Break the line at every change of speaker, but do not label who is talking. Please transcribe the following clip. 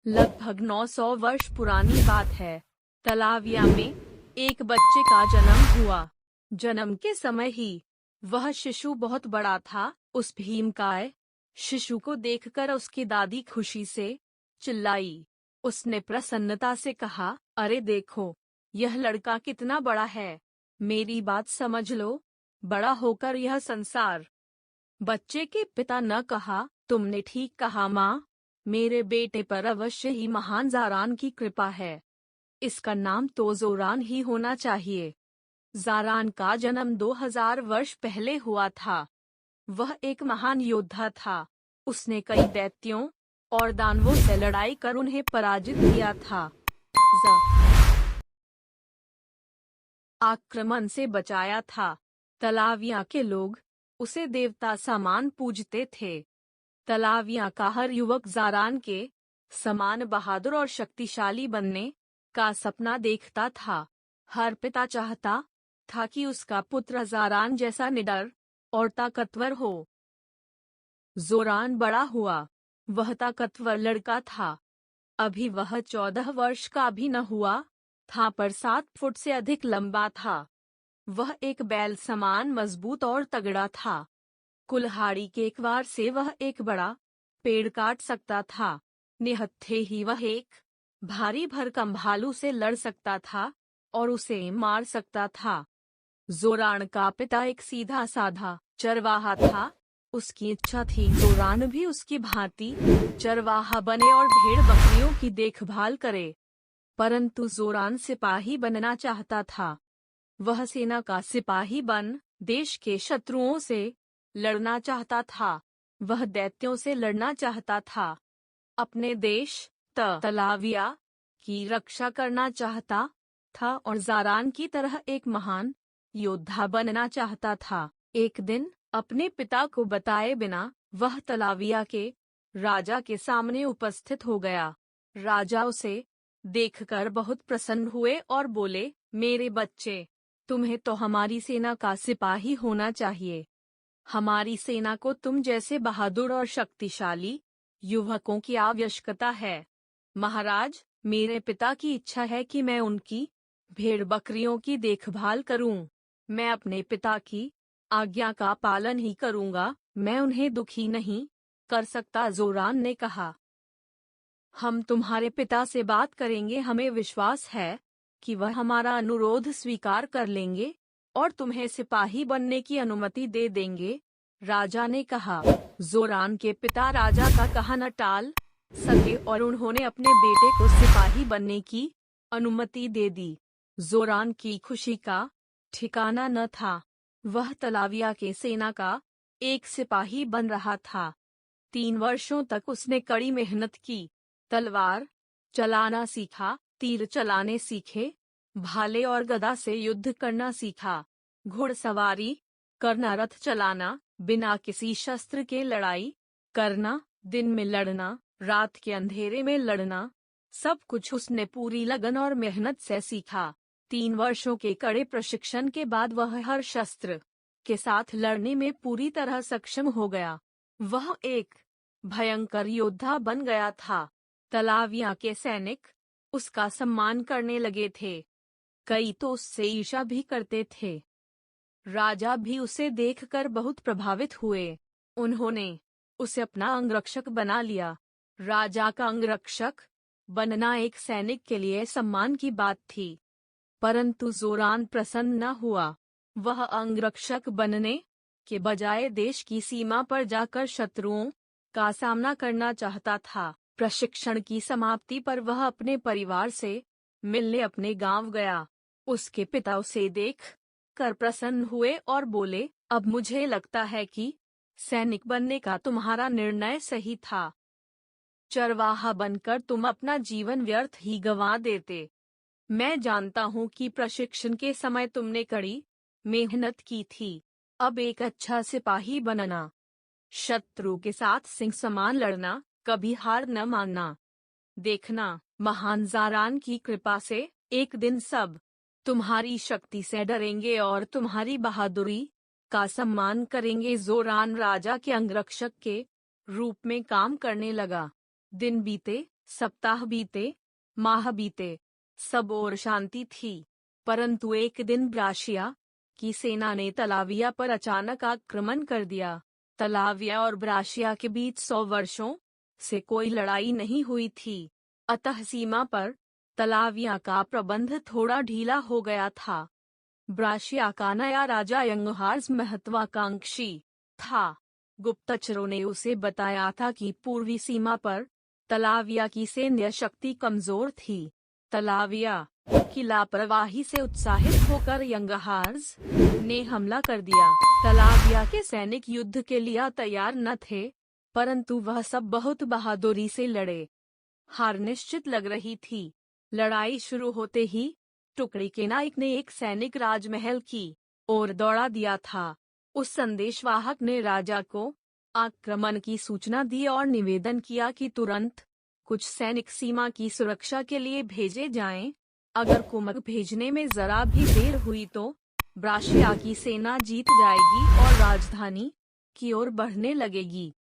लगभग 900 वर्ष पुरानी बात है। तलाविया में एक बच्चे का जन्म हुआ। जन्म के समय ही वह शिशु बहुत बड़ा था। उस भीमकाय शिशु को देखकर उसकी दादी खुशी से चिल्लाई। उसने प्रसन्नता से कहा, अरे देखो, यह लड़का कितना बड़ा है। मेरी बात समझ लो, बड़ा होकर यह संसार। बच्चे के पिता ने कहा, तुमने ठीक कहा माँ, मेरे बेटे पर अवश्य ही महान ज़ारान की कृपा है। इसका नाम तो ज़ोरान ही होना चाहिए। ज़ारान का जन्म 2000 वर्ष पहले हुआ था। वह एक महान योद्धा था। उसने कई दैत्यों और दानवों से लड़ाई कर उन्हें पराजित किया था। आक्रमण से बचाया था। तलाविया के लोग उसे देवता समान पूजते थे। तलाविया का हर युवक ज़ारान के समान बहादुर और शक्तिशाली बनने का सपना देखता था। हर पिता चाहता था कि उसका पुत्र ज़ारान जैसा निडर और ताकतवर हो। ज़ोरान बड़ा हुआ। वह ताकतवर लड़का था। अभी वह 14 वर्ष का भी न हुआ था, पर 7 फुट से अधिक लंबा था। वह एक बैल समान मजबूत और तगड़ा था। कुल्हाड़ी के एक वार से वह एक बड़ा पेड़ काट सकता था। निहत्थे ही वह एक भारी भरकम भालू से लड़ सकता था और उसे मार सकता था। ज़ोरान का पिता एक सीधा साधा चरवाहा था। उसकी इच्छा थी ज़ोरान भी उसकी भांति चरवाहा बने और भेड़ बकरियों की देखभाल करे। परंतु ज़ोरान सिपाही बनना चाहता था। वह सेना का सिपाही बन देश के शत्रुओं से लड़ना चाहता था। वह दैत्यों से लड़ना चाहता था। अपने देश तलाविया की रक्षा करना चाहता था और ज़ारान की तरह एक महान योद्धा बनना चाहता था। एक दिन अपने पिता को बताए बिना वह तलाविया के राजा के सामने उपस्थित हो गया। राजा उसे देखकर बहुत प्रसन्न हुए और बोले, मेरे बच्चे, तुम्हें तो हमारी सेना का सिपाही होना चाहिए। हमारी सेना को तुम जैसे बहादुर और शक्तिशाली युवकों की आवश्यकता है। महाराज, मेरे पिता की इच्छा है कि मैं उनकी भेड़ बकरियों की देखभाल करूं। मैं अपने पिता की आज्ञा का पालन ही करूंगा। मैं उन्हें दुखी नहीं कर सकता। ज़ोरान ने कहा, हम तुम्हारे पिता से बात करेंगे। हमें विश्वास है कि वह हमारा अनुरोध स्वीकार कर लेंगे और तुम्हें सिपाही बनने की अनुमति दे देंगे। राजा ने कहा। ज़ोरान के पिता राजा का कहा न टाल सके और उन्होंने अपने बेटे को सिपाही बनने की अनुमति दे दी। ज़ोरान की खुशी का ठिकाना न था। वह तलाविया के सेना का एक सिपाही बन रहा था। 3 वर्षों तक उसने कड़ी मेहनत की। तलवार चलाना सीखा, तीर चलाने सीखे, भाले और गदा से युद्ध करना सीखा, घुड़सवारी करना, रथ चलाना, बिना किसी शस्त्र के लड़ाई करना, दिन में लड़ना, रात के अंधेरे में लड़ना, सब कुछ उसने पूरी लगन और मेहनत से सीखा। 3 वर्षों के कड़े प्रशिक्षण के बाद वह हर शस्त्र के साथ लड़ने में पूरी तरह सक्षम हो गया। वह एक भयंकर योद्धा बन गया था। तलाविया के सैनिक उसका सम्मान करने लगे थे। कई तो उससे ईर्ष्या भी करते थे। राजा भी उसे देखकर बहुत प्रभावित हुए। उन्होंने उसे अपना अंगरक्षक बना लिया। राजा का अंगरक्षक बनना एक सैनिक के लिए सम्मान की बात थी। परंतु ज़ोरान प्रसन्न न हुआ। वह अंगरक्षक बनने के बजाय देश की सीमा पर जाकर शत्रुओं का सामना करना चाहता था। प्रशिक्षण की समाप्ति पर वह अपने परिवार से मिलने अपने गांव गया। उसके पिता उसे देख कर प्रसन्न हुए और बोले, अब मुझे लगता है कि सैनिक बनने का तुम्हारा निर्णय सही था। चरवाहा बनकर तुम अपना जीवन व्यर्थ ही गंवा देते। मैं जानता हूँ कि प्रशिक्षण के समय तुमने कड़ी मेहनत की थी। अब एक अच्छा सिपाही बनना, शत्रु के साथ सिंह समान लड़ना, कभी हार न मानना। देखना, महान ज़ारान की कृपा से एक दिन सब तुम्हारी शक्ति से डरेंगे और तुम्हारी बहादुरी का सम्मान करेंगे। ज़ोरान राजा के अंगरक्षक के रूप में काम करने लगा। दिन बीते, सप्ताह बीते, माह बीते, सब और शांति थी। परंतु एक दिन ब्राशिया की सेना ने तलाविया पर अचानक आक्रमण कर दिया। तलाविया और ब्राशिया के बीच 100 वर्षों से कोई लड़ाई नहीं हुई थी, अतः सीमा पर तलाविया का प्रबंध थोड़ा ढीला हो गया था। ब्राशिया का नया राजा यंगहार्स महत्वाकांक्षी था। गुप्तचरों ने उसे बताया था कि पूर्वी सीमा पर तलाविया की सैन्य शक्ति कमजोर थी। तलाविया की लापरवाही से उत्साहित होकर यंगहार्स ने हमला कर दिया। तलाविया के सैनिक युद्ध के लिए तैयार न थे, परंतु वह सब बहुत बहादुरी से लड़े। हार निश्चित लग रही थी। लड़ाई शुरू होते ही टुकड़ी के नायक ने एक सैनिक राजमहल की ओर दौड़ा दिया था। उस संदेशवाहक ने राजा को आक्रमण की सूचना दी और निवेदन किया कि तुरंत कुछ सैनिक सीमा की सुरक्षा के लिए भेजे जाएं। अगर कुमक भेजने में जरा भी देर हुई तो ब्राशिया की सेना जीत जाएगी और राजधानी की ओर बढ़ने लगेगी।